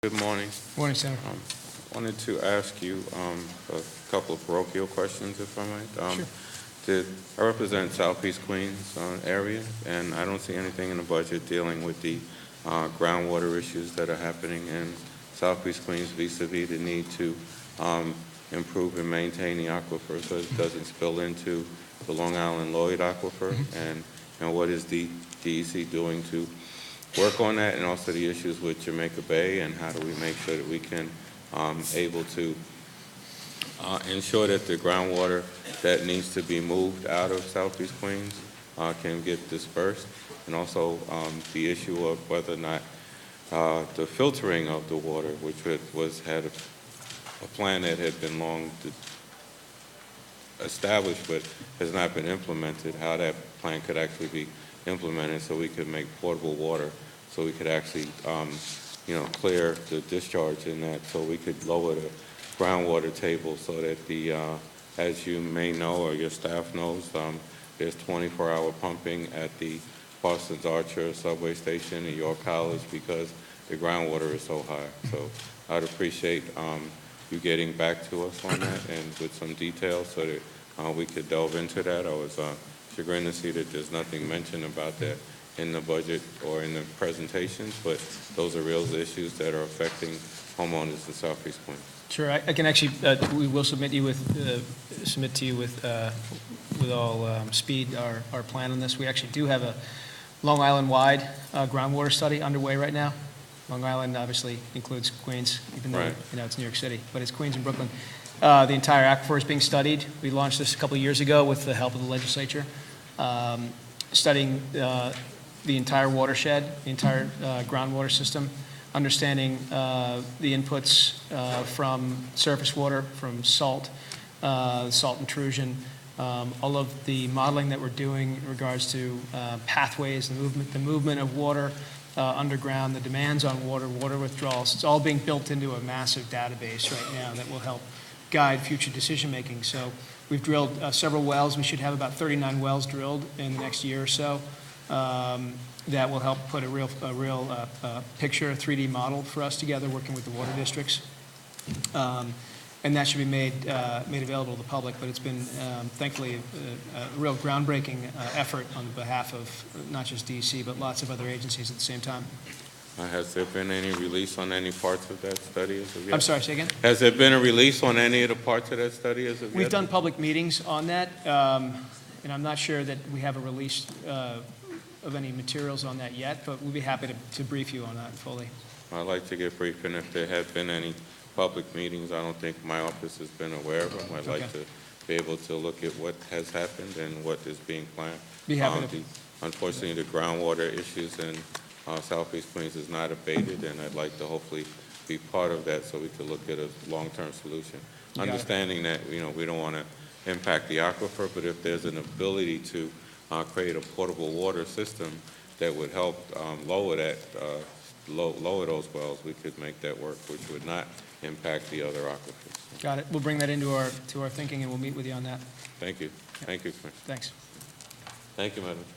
Good morning. Morning, Senator. Wanted to ask you a couple of parochial questions, if I might. Sure. I represent Southeast Queens area, and I don't see anything in the budget dealing with the groundwater issues that are happening in Southeast Queens vis-a-vis the need to improve and maintain the aquifer so it doesn't spill into the Long Island Lloyd aquifer, and what is the DEC doing to work on that, and also the issues with Jamaica Bay, and how do we make sure that we can able to ensure that the groundwater that needs to be moved out of Southeast Queens can get dispersed, and also the issue of whether or not the filtering of the water, which had a plan that had been long established but has not been implemented, how that plan could actually be implemented so we could make potable water, so we could actually clear the discharge in that, so we could lower the groundwater table so that as you may know or your staff knows, there's 24-hour pumping at the Parsons Archer subway station in York College because the groundwater is so high. So I'd appreciate you getting back to us on that and with some details so that we could delve into that. I was chagrined to see that there's nothing mentioned about that in the budget or in the presentations, but those are real issues that are affecting homeowners in Southeast Queens. Sure, I can actually, we will submit to you with all speed our plan on this. We actually do have a Long Island-wide groundwater study underway right now. Long Island obviously includes Queens, even though it's New York City, but it's Queens and Brooklyn. The entire aquifer is being studied. We launched this a couple of years ago with the help of the legislature, studying the entire watershed, the entire groundwater system, understanding the inputs from surface water, from salt intrusion, all of the modeling that we're doing in regards to pathways, the movement of water underground, the demands on water withdrawals. It's all being built into a massive database right now that will help guide future decision making. So we've drilled several wells. We should have about 39 wells drilled in the next year or so. That will help put a real picture, a 3D model for us together, working with the water districts, and that should be made available to the public. But it's been, thankfully, a real groundbreaking effort on behalf of not just DC, but lots of other agencies at the same time. Has there been any release on any parts of that study as of yet? I'm sorry, say again? Has there been a release on any of the parts of that study as of yet? We've done public meetings on that, and I'm not sure that we have a release of any materials on that yet, but we'll be happy to brief you on that fully. I'd like to get briefed, and if there have been any public meetings, I don't think my office has been aware of them. I'd like to be able to look at what has happened and what is being planned. Be happy to. Unfortunately, the groundwater issues in Southeast Queens is not abated, and I'd like to hopefully be part of that so we could look at a long-term solution. Understanding that we don't want to impact the aquifer, but if there's an ability to create a potable water system that would help lower those wells, we could make that work, which would not impact the other aquifers. Got it. We'll bring that into our thinking, and we'll meet with you on that. Thank you. Thank you, Commissioner. Thanks. Thank you, Madam Chair.